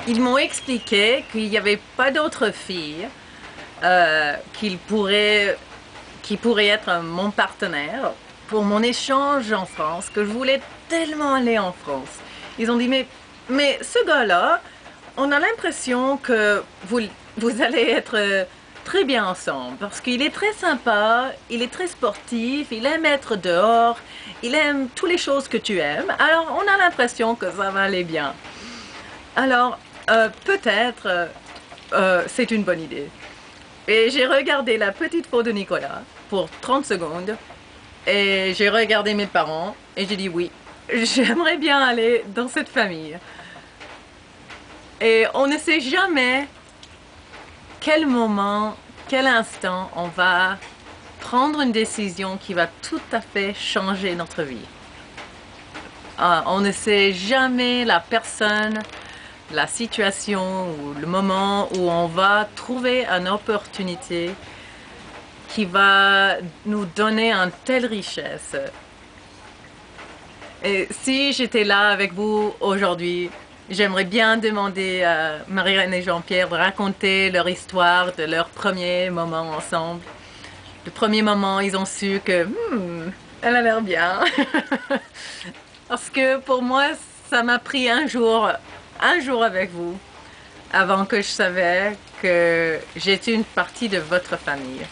Ils m'ont expliqué qu'il n'y avait pas d'autre fille qui pourrait être mon partenaire pour mon échange en France, que je voulais tellement aller en France. Ils ont dit, mais ce gars-là, on a l'impression que vous allez être très bien ensemble, parce qu'il est très sympa, il est très sportif, il aime être dehors, il aime toutes les choses que tu aimes, alors on a l'impression que ça va aller bien. Alors, peut-être, c'est une bonne idée. Et j'ai regardé la petite photo de Nicolas pour 30 secondes et j'ai regardé mes parents et j'ai dit oui, j'aimerais bien aller dans cette famille. Et on ne sait jamais quel moment, quel instant on va prendre une décision qui va tout à fait changer notre vie. On ne sait jamais la personne, la situation ou le moment où on va trouver une opportunité qui va nous donner une telle richesse. Et si j'étais là avec vous aujourd'hui, j'aimerais bien demander à Marie-Reine et Jean-Pierre de raconter leur histoire de leur premier moment ensemble. Le premier moment, ils ont su que elle a l'air bien. Parce que pour moi, ça m'a pris un jour avec vous, avant que je savais que j'étais une partie de votre famille.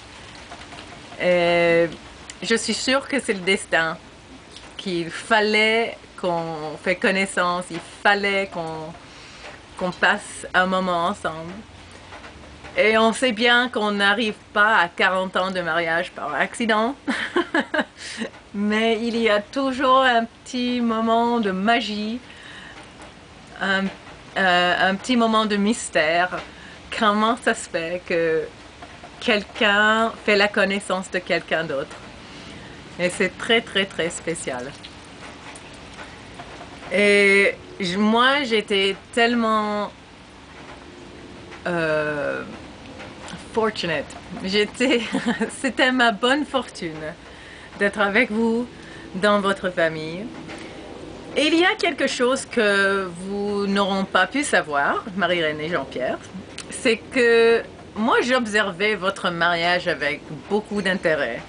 Et je suis sûre que c'est le destin, qu'il fallait qu'on fait connaissance, il fallait qu'on passe un moment ensemble. Et on sait bien qu'on n'arrive pas à 40 ans de mariage par accident. Mais il y a toujours un petit moment de magie, un petit moment de mystère. Comment ça se fait que quelqu'un fait la connaissance de quelqu'un d'autre? Et c'est très très très spécial. Et moi j'étais tellement fortunate. C'était ma bonne fortune d'être avec vous dans votre famille. Et il y a quelque chose que vous n'auront pas pu savoir, Marie-Reine et Jean-Pierre, c'est que moi j'observais votre mariage avec beaucoup d'intérêt.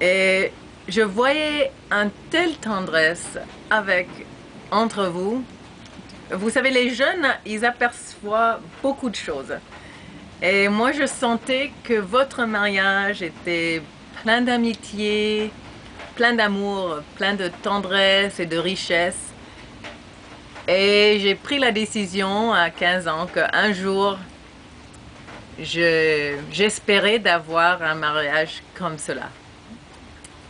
Et je voyais une telle tendresse entre vous. Vous savez, les jeunes, ils aperçoivent beaucoup de choses. Et moi, je sentais que votre mariage était plein d'amitié, plein d'amour, plein de tendresse et de richesse. Et j'ai pris la décision à 15 ans qu'un jour, j'espérais d'avoir un mariage comme cela.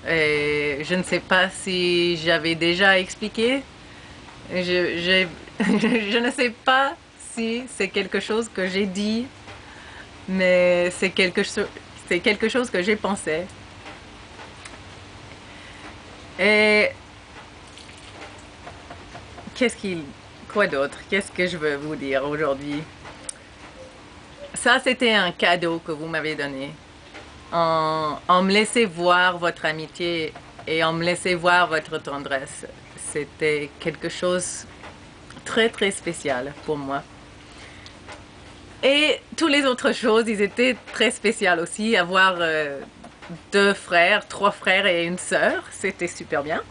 Et je ne sais pas si j'avais déjà expliqué. Je ne sais pas si c'est quelque chose que j'ai dit, mais c'est quelque chose que j'ai pensé. Et quoi d'autre? Qu'est-ce que je veux vous dire aujourd'hui? Ça, c'était un cadeau que vous m'avez donné. En me laissant voir votre amitié et en me laissant voir votre tendresse. C'était quelque chose de très très spécial pour moi. Et toutes les autres choses, ils étaient très spéciales aussi. Avoir 3 frères et une sœur, c'était super bien.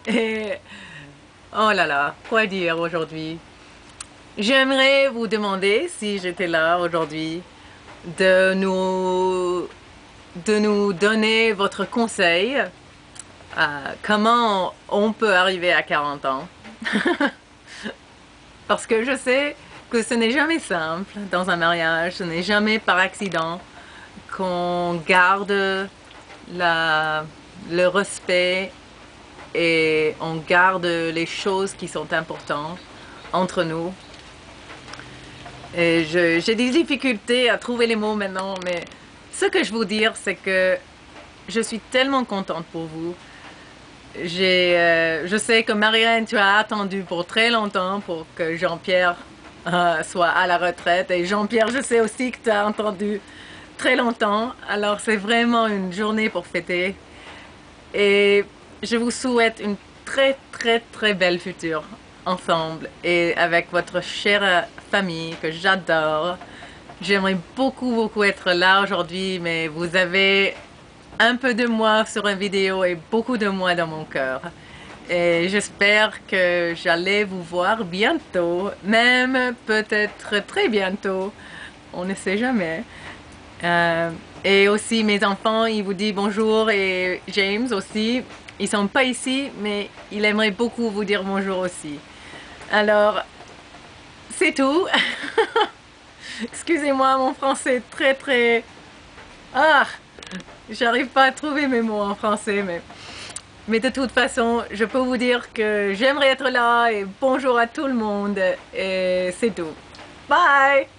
Et oh là là, quoi dire aujourd'hui? J'aimerais vous demander, si j'étais là aujourd'hui, de nous donner votre conseil comment on peut arriver à 40 ans. Parce que je sais que ce n'est jamais simple dans un mariage, ce n'est jamais par accident qu'on garde le respect et on garde les choses qui sont importantes entre nous. Et j'ai des difficultés à trouver les mots maintenant, mais ce que je veux dire, c'est que je suis tellement contente pour vous. Je sais que Marie-Reine, tu as attendu pour très longtemps pour que Jean-Pierre soit à la retraite. Et Jean-Pierre, je sais aussi que tu as attendu très longtemps. Alors c'est vraiment une journée pour fêter. Et je vous souhaite une très très très belle future ensemble et avec votre chère famille que j'adore. J'aimerais beaucoup être là aujourd'hui, mais vous avez un peu de moi sur une vidéo et beaucoup de moi dans mon cœur. Et j'espère que j'allais vous voir bientôt, même peut-être très bientôt. On ne sait jamais. Et aussi mes enfants, ils vous disent bonjour et James aussi. Ils sont pas ici, mais il aimerait beaucoup vous dire bonjour aussi. Alors, c'est tout. Excusez-moi, mon français est très... Ah, j'arrive pas à trouver mes mots en français, mais de toute façon, je peux vous dire que j'aimerais être là et bonjour à tout le monde et c'est tout. Bye!